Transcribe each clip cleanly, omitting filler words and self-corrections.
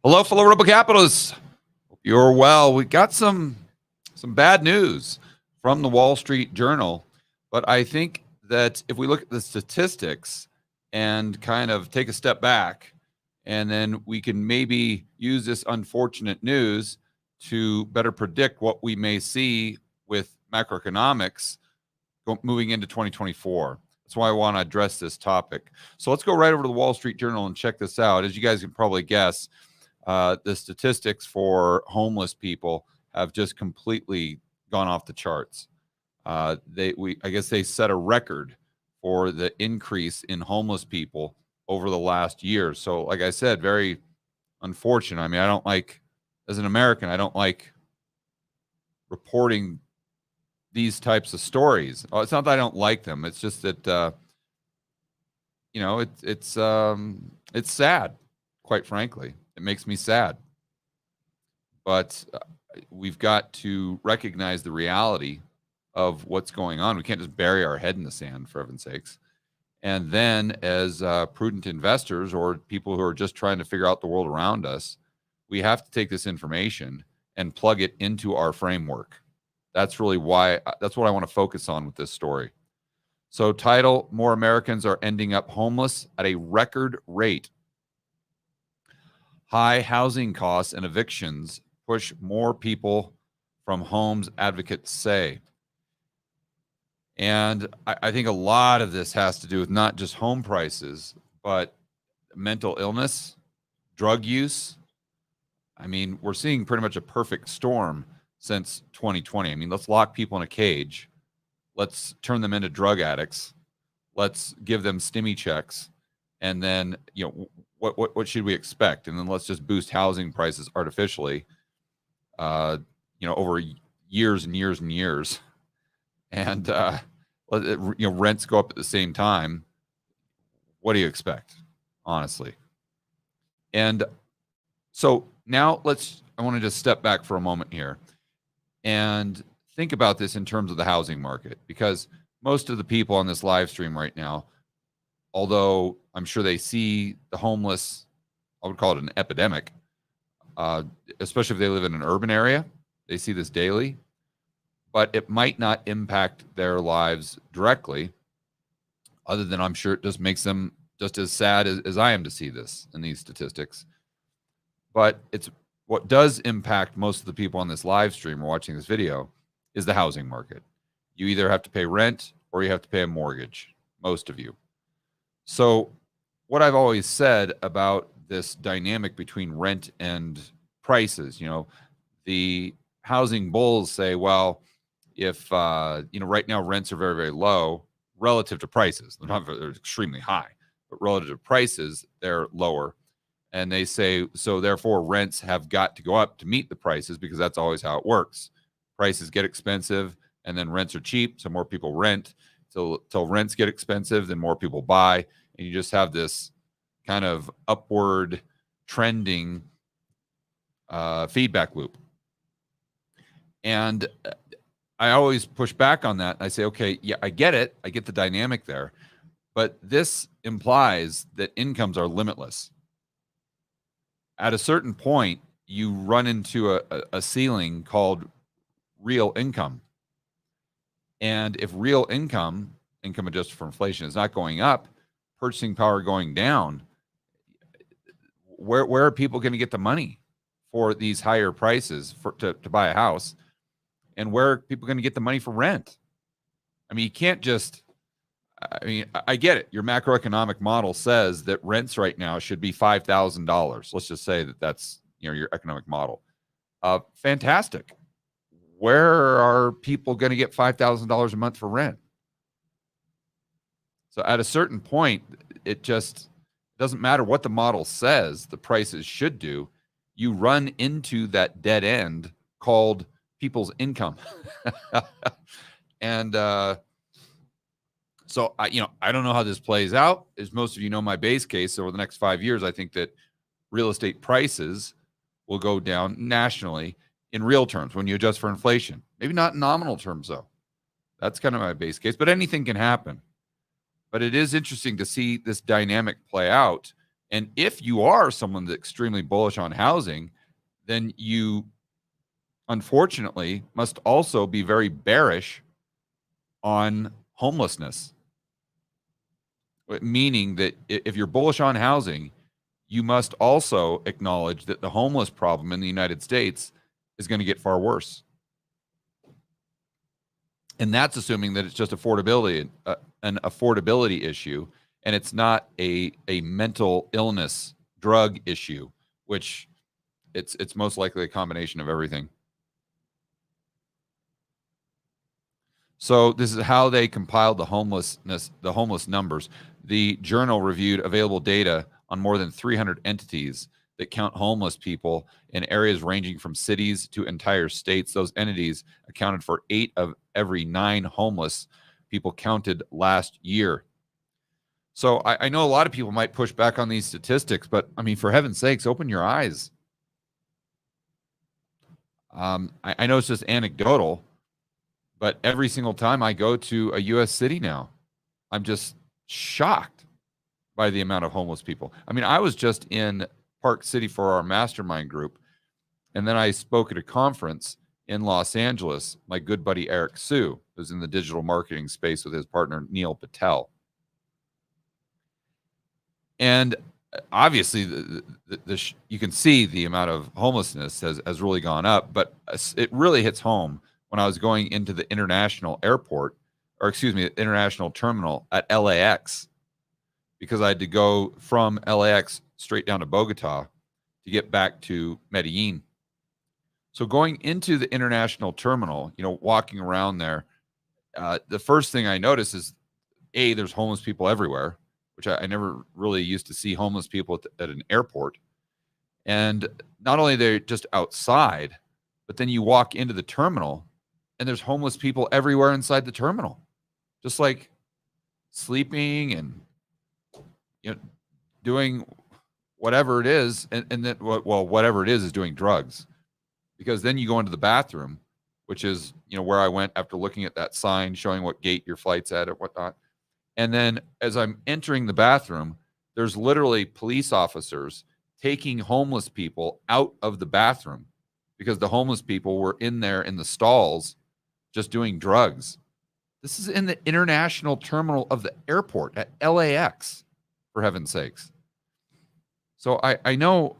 Hello, fellow Rebel Capitalists. Hope you're well. We got some bad news from the Wall Street Journal, but I think that if we look at the statistics and kind of take a step back, and then we can maybe use this unfortunate news to better predict what we may see with macroeconomics moving into 2024. That's why I want to address this topic. So let's go right over to the Wall Street Journal and check this out. As you guys can probably guess, the statistics for homeless people have just completely gone off the charts. I guess they set a record for the increase in homeless people over the last year. So, like I said, very unfortunate. I mean, as an American, I don't like reporting these types of stories. It's not that I don't like them. It's just that, it's sad, quite frankly. It makes me sad. But we've got to recognize the reality of what's going on. We can't just bury our head in the sand, for heaven's sakes. And then as prudent investors or people who are just trying to figure out the world around us, we have to take this information and plug it into our framework. That's really that's what I want to focus on with this story. So title, more Americans are ending up homeless at a record rate. High housing costs and evictions push more people from homes, advocates say. And I think a lot of this has to do with not just home prices, but mental illness, drug use. I mean, we're seeing pretty much a perfect storm since 2020. I mean, let's lock people in a cage. Let's turn them into drug addicts. Let's give them stimmy checks. And then, what should we expect? And then let's just boost housing prices artificially, over years and years and years. And, rents go up at the same time. What do you expect, honestly? And so now I want to just step back for a moment here and think about this in terms of the housing market, because most of the people on this live stream right now, although I'm sure they see the homeless, I would call it an epidemic, especially if they live in an urban area, they see this daily, but it might not impact their lives directly, other than I'm sure it just makes them just as sad as I am to see this in these statistics. But it's what does impact most of the people on this live stream or watching this video is the housing market. You either have to pay rent or you have to pay a mortgage, most of you. So what I've always said about this dynamic between rent and prices, the housing bulls say, well, if, right now rents are very, very low relative to prices. They're extremely high, but relative to prices, they're lower. And they say, so therefore rents have got to go up to meet the prices, because that's always how it works. Prices get expensive and then rents are cheap. So more people rent. So till rents get expensive, then more people buy. And you just have this kind of upward trending feedback loop. And I always push back on that. I say, okay, yeah, I get it. I get the dynamic there. But this implies that incomes are limitless. At a certain point, you run into a ceiling called real income. And if real income adjusted for inflation, is not going up, purchasing power going down, where are people going to get the money for these higher prices to buy a house? And where are people going to get the money for rent? I mean, you can't just, I get it. Your macroeconomic model says that rents right now should be $5,000. Let's just say that that's, your economic model. Fantastic. Where are people going to get $5,000 a month for rent? So at a certain point, it just doesn't matter what the model says the prices should do. You run into that dead end called people's income. And so I don't know how this plays out. As most of you know, my base case over the next 5 years, I think that real estate prices will go down nationally in real terms when you adjust for inflation. Maybe not in nominal terms, though. That's kind of my base case, but anything can happen. But it is interesting to see this dynamic play out And if you are someone that's extremely bullish on housing, then you unfortunately must also be very bearish on homelessness, meaning that if you're bullish on housing, you must also acknowledge that the homeless problem in the United States is going to get far worse. And that's assuming that it's just affordability, an affordability issue, and it's not a mental illness drug issue, which it's most likely a combination of everything. So this is how they compiled the homeless numbers. The journal reviewed available data on more than 300 entities that count homeless people in areas ranging from cities to entire states. Those entities accounted for 8 of every 9 homeless people counted last year. So I know a lot of people might push back on these statistics, but I mean, for heaven's sakes, open your eyes. I know it's just anecdotal, but every single time I go to a U.S. city now, I'm just shocked by the amount of homeless people. I mean, I was just in Park City for our mastermind group, and then I spoke at a conference in Los Angeles. My good buddy Eric Sue was in the digital marketing space with his partner Neil Patel. And obviously, you can see the amount of homelessness has really gone up, but it really hits home when I was going into the international airport, or excuse me, the international terminal at LAX, because I had to go from LAX straight down to Bogota to get back to Medellin. So going into the international terminal, walking around there, the first thing I notice is, there's homeless people everywhere, which I never really used to see homeless people at an airport. And not only they're just outside, but then you walk into the terminal and there's homeless people everywhere inside the terminal, just like sleeping and doing whatever it is. And then, whatever it is doing drugs. Because then you go into the bathroom, which is, where I went after looking at that sign showing what gate your flight's at or whatnot. And then as I'm entering the bathroom, there's literally police officers taking homeless people out of the bathroom because the homeless people were in there in the stalls just doing drugs. This is in the international terminal of the airport at LAX, for heaven's sakes. So I know,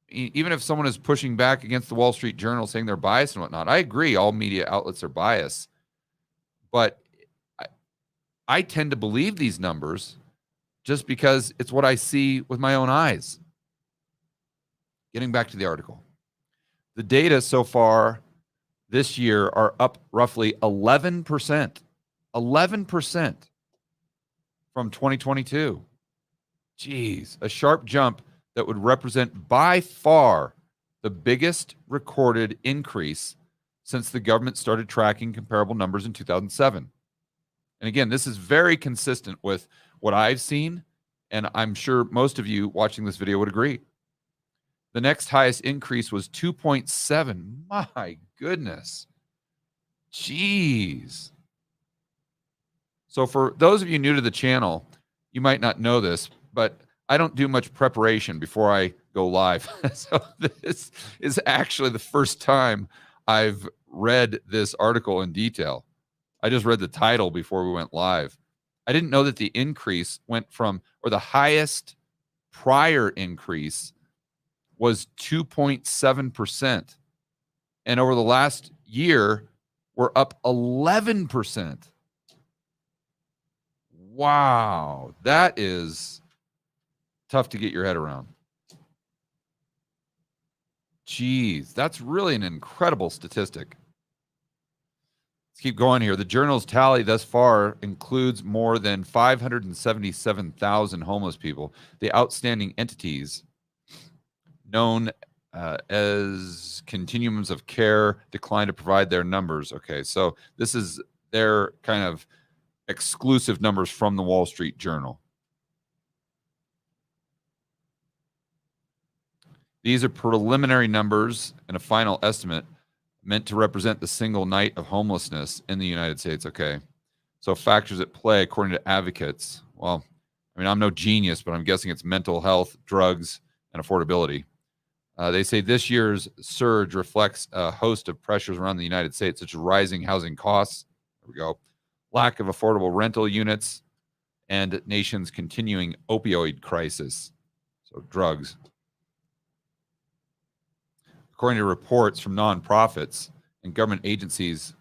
even if someone is pushing back against the Wall Street Journal saying they're biased and whatnot, I agree all media outlets are biased. But I tend to believe these numbers just because it's what I see with my own eyes. Getting back to the article. The data so far this year are up roughly 11%. 11% from 2022. Jeez, a sharp jump that would represent by far the biggest recorded increase since the government started tracking comparable numbers in 2007. And again, this is very consistent with what I've seen, and I'm sure most of you watching this video would agree. The next highest increase was 2.7. My goodness. Jeez. So for those of you new to the channel, you might not know this, but I don't do much preparation before I go live. So this is actually the first time I've read this article in detail. I just read the title before we went live. I didn't know that the increase went from, or the highest prior increase was 2.7%. And over the last year, we're up 11%. Wow, that is tough to get your head around. Jeez, that's really an incredible statistic. Let's keep going here. The journal's tally thus far includes more than 577,000 homeless people. The outstanding entities known as continuums of care declined to provide their numbers. Okay, so this is their kind of exclusive numbers from the Wall Street Journal. These are preliminary numbers and a final estimate meant to represent the single night of homelessness in the United States. Okay, so factors at play according to advocates. Well, I mean, I'm no genius, but I'm guessing it's mental health, drugs, and affordability. They say this year's surge reflects a host of pressures around the United States, such as rising housing costs, there we go, lack of affordable rental units, and nation's continuing opioid crisis, so drugs. According to reports from nonprofits and government agencies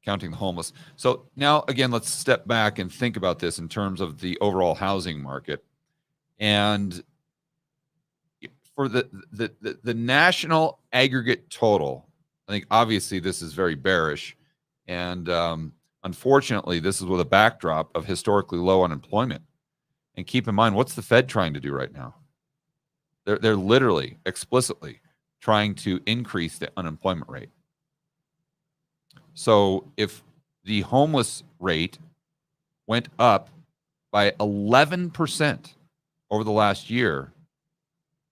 counting the homeless. So now, again, let's step back and think about this in terms of the overall housing market. And for the national aggregate total, I think obviously this is very bearish. And unfortunately, this is with a backdrop of historically low unemployment. And keep in mind, what's the Fed trying to do right now? They're literally, explicitly trying to increase the unemployment rate. So if the homeless rate went up by 11% over the last year,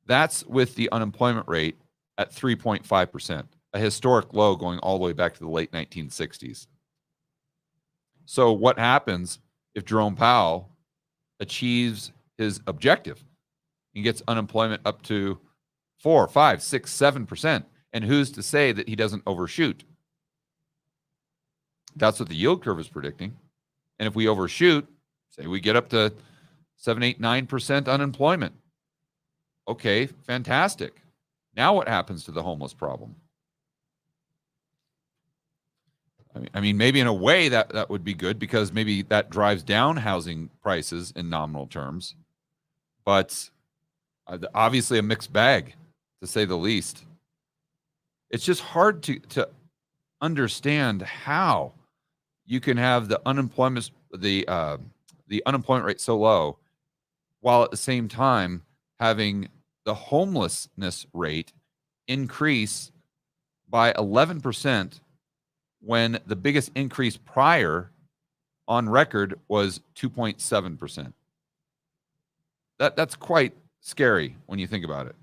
that's with the unemployment rate at 3.5%, a historic low going all the way back to the late 1960s. So what happens if Jerome Powell achieves his objective and gets unemployment up to 4, 5, 6, 7%? And who's to say that he doesn't overshoot? That's what the yield curve is predicting. And if we overshoot, say we get up to 7, 8, 9% unemployment. Okay, fantastic. Now what happens to the homeless problem? I mean, maybe in a way that would be good because maybe that drives down housing prices in nominal terms. But obviously a mixed bag, to say the least. It's just hard to understand how you can have the unemployment rate so low while at the same time having the homelessness rate increase by 11% when the biggest increase prior on record was 2.7%. That's quite scary when you think about it.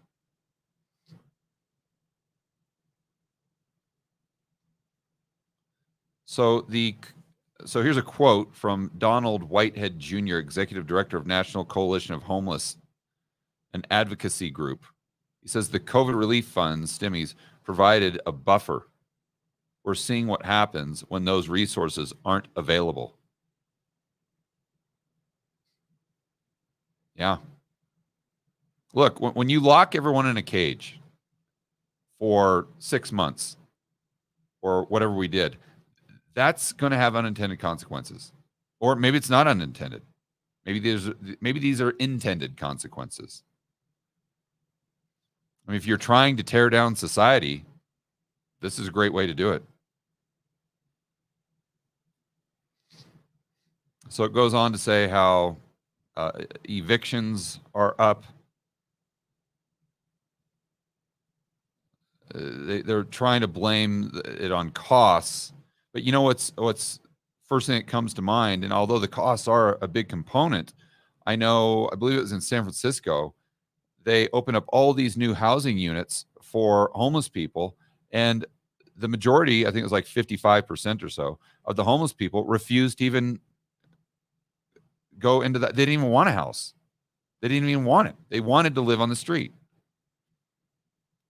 So here's a quote from Donald Whitehead Jr., Executive Director of National Coalition of Homeless, an advocacy group. He says the COVID relief funds, stimmies, provided a buffer. We're seeing what happens when those resources aren't available. Yeah. Look, when you lock everyone in a cage for 6 months or whatever we did, that's going to have unintended consequences. Or maybe it's not unintended. Maybe these are intended consequences. I mean, if you're trying to tear down society, this is a great way to do it. So it goes on to say how evictions are up. They're trying to blame it on costs. But you know what's first thing that comes to mind, and although the costs are a big component, I believe it was in San Francisco, they opened up all these new housing units for homeless people, and the majority, I think it was like 55% or so, of the homeless people refused to even go into that. They didn't even want a house. They didn't even want it. They wanted to live on the street.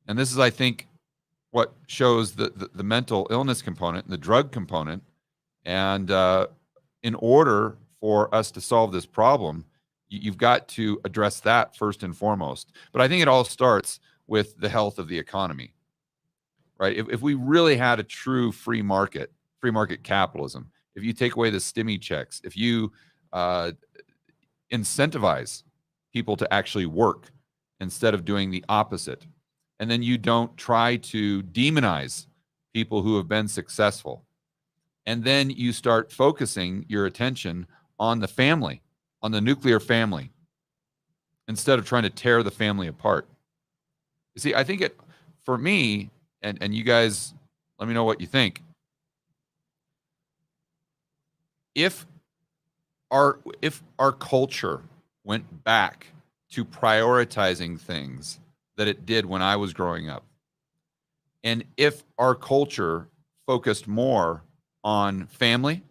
And this is, I think, what shows the mental illness component and the drug component. And in order for us to solve this problem, you've got to address that first and foremost. But I think it all starts with the health of the economy, right? If we really had a true free market capitalism, if you take away the stimmy checks, if you incentivize people to actually work instead of doing the opposite, and then you don't try to demonize people who have been successful, and then you start focusing your attention on the family, on the nuclear family, instead of trying to tear the family apart. You see, I think for me, and you guys, let me know what you think. If our culture went back to prioritizing things that it did when I was growing up, and if our culture focused more on family,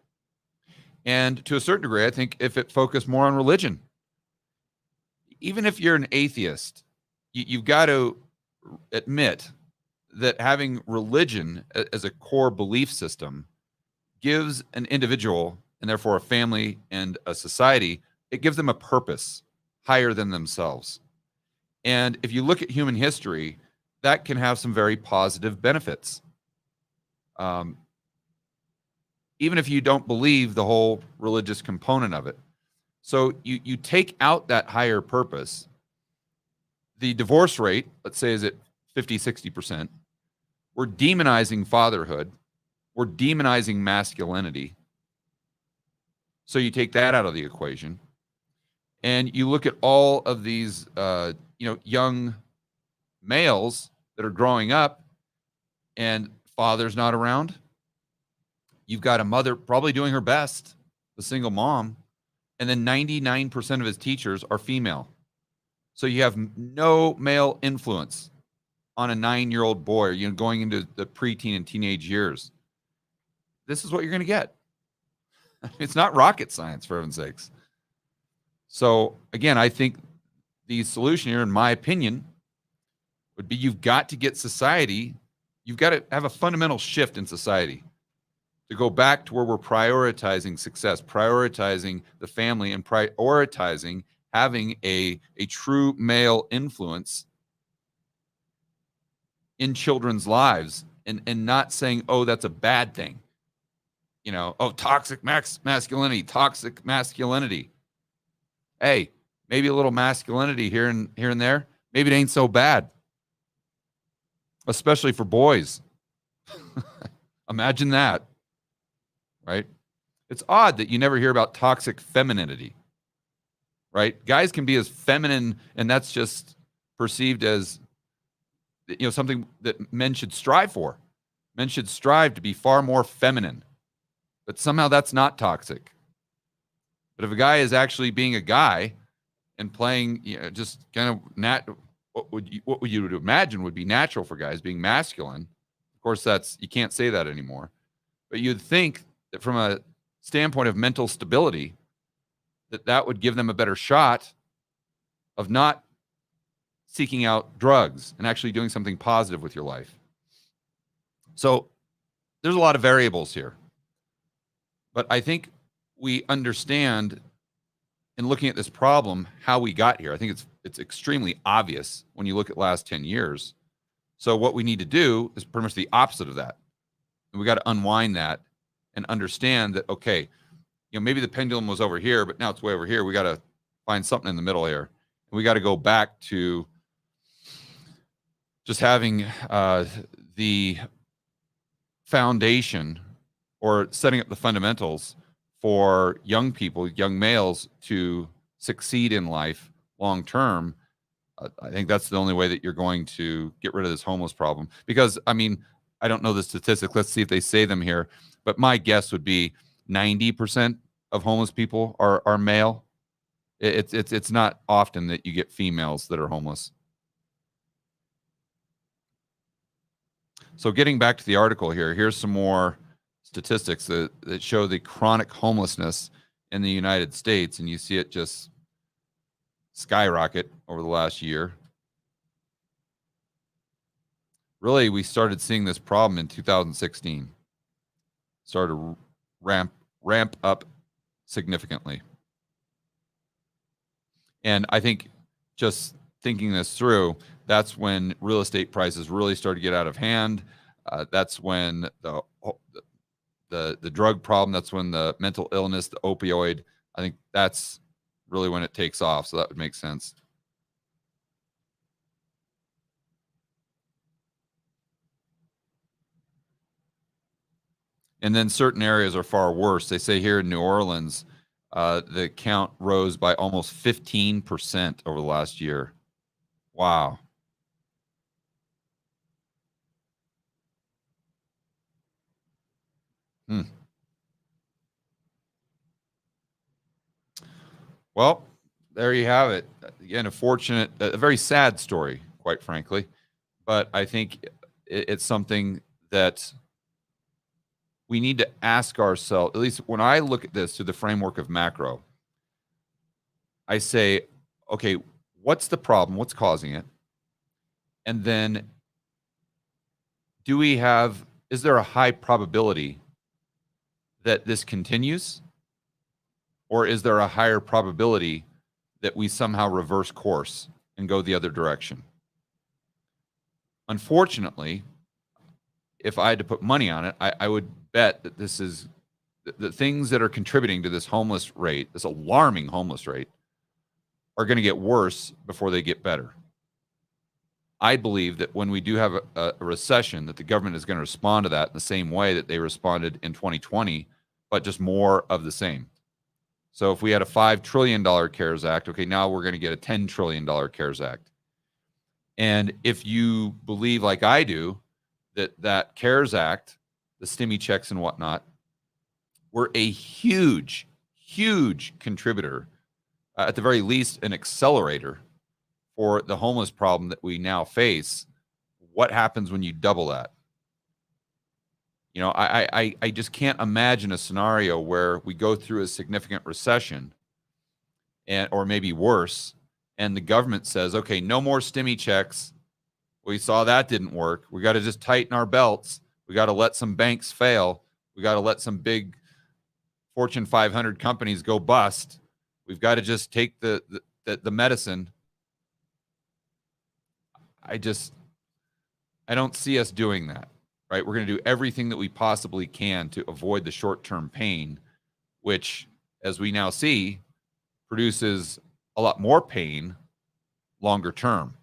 and to a certain degree, I think if it focused more on religion, even if you're an atheist, you've got to admit that having religion as a core belief system gives an individual, and therefore a family and a society, it gives them a purpose higher than themselves. And if you look at human history, that can have some very positive benefits. Even if you don't believe the whole religious component of it. So you take out that higher purpose. The divorce rate, let's say, is at 50, 60%. We're demonizing fatherhood. We're demonizing masculinity. So you take that out of the equation. And you look at all of these, young males that are growing up and father's not around. You've got a mother probably doing her best, the single mom, and then 99% of his teachers are female. So you have no male influence on a 9-year-old boy, going into the preteen and teenage years. This is what you're going to get. It's not rocket science, for heaven's sakes. So again, I think the solution here, in my opinion, would be you've got to get society, you've got to have a fundamental shift in society to go back to where we're prioritizing success, prioritizing the family, and prioritizing having a true male influence in children's lives, and not saying, oh, that's a bad thing. Toxic masculinity, toxic masculinity. Hey, maybe a little masculinity here and there. Maybe it ain't so bad, especially for boys. Imagine that, right? It's odd that you never hear about toxic femininity, right? Guys can be as feminine, and that's just perceived as, something that men should strive for. Men should strive to be far more feminine, but somehow that's not toxic. But if a guy is actually being a guy and playing, just kind of what would you imagine would be natural for guys, being masculine. Of course, you can't say that anymore. But you'd think that from a standpoint of mental stability, that would give them a better shot of not seeking out drugs and actually doing something positive with your life. So there's a lot of variables here. But I think we understand, in looking at this problem, how we got here. I think it's extremely obvious when you look at the last 10 years. So what we need to do is pretty much the opposite of that. And we got to unwind that and understand that, okay, maybe the pendulum was over here, but now it's way over here. We got to find something in the middle here. And we got to go back to just having the foundation, or setting up the fundamentals for young people, young males, to succeed in life long term. I think that's the only way that you're going to get rid of this homeless problem. Because, I don't know the statistics. Let's see if they say them here. But my guess would be 90% of homeless people are male. It's not often that you get females that are homeless. So getting back to the article here, here's some more statistics that show the chronic homelessness in the United States, and you see it just skyrocket over the last year. Really, we started seeing this problem in 2016. Started to ramp up significantly. And I think, just thinking this through, that's when real estate prices really started to get out of hand. That's when the drug problem, that's when the mental illness, the opioid, I think that's really when it takes off. So that would make sense. And then certain areas are far worse. They say here in New Orleans, the count rose by almost 15% over the last year. Wow. Well, there you have it. Again, a very sad story, quite frankly. But I think it's something that we need to ask ourselves, at least when I look at this through the framework of macro, I say, okay, what's the problem? What's causing it? And then is there a high probability that this continues? Or is there a higher probability that we somehow reverse course and go the other direction? Unfortunately, if I had to put money on it, I would bet that the things that are contributing to this homeless rate, this alarming homeless rate, are going to get worse before they get better. I believe that when we do have a recession, that the government is going to respond to that in the same way that they responded in 2020, but just more of the same. So if we had a $5 trillion CARES Act, okay, now we're going to get a $10 trillion CARES Act. And if you believe, like I do, that CARES Act, the stimmy checks and whatnot, were a huge, huge contributor, at the very least, an accelerator for the homeless problem that we now face, what happens when you double that? You know, I just can't imagine a scenario where we go through a significant recession or maybe worse, and the government says, okay, no more stimmy checks. We saw that didn't work. We got to just tighten our belts. We got to let some banks fail. We got to let some big Fortune 500 companies go bust. We've got to just take the medicine. I don't see us doing that, right? We're going to do everything that we possibly can to avoid the short-term pain, which, as we now see, produces a lot more pain longer term.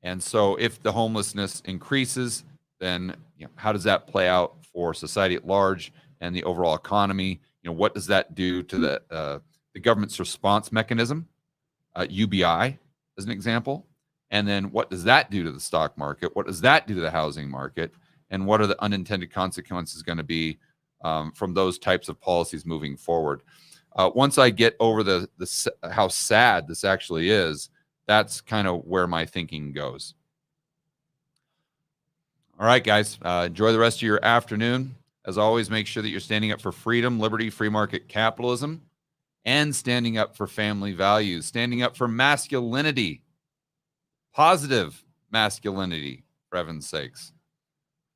And so if the homelessness increases, then how does that play out for society at large and the overall economy? What does that do to the government's response mechanism, UBI, as an example? And then what does that do to the stock market? What does that do to the housing market? And what are the unintended consequences going to be from those types of policies moving forward? Once I get over how sad this actually is, that's kind of where my thinking goes. All right, guys, enjoy the rest of your afternoon. As always, make sure that you're standing up for freedom, liberty, free market capitalism, and standing up for family values, standing up for masculinity. Positive masculinity, for heaven's sakes.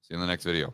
See you in the next video.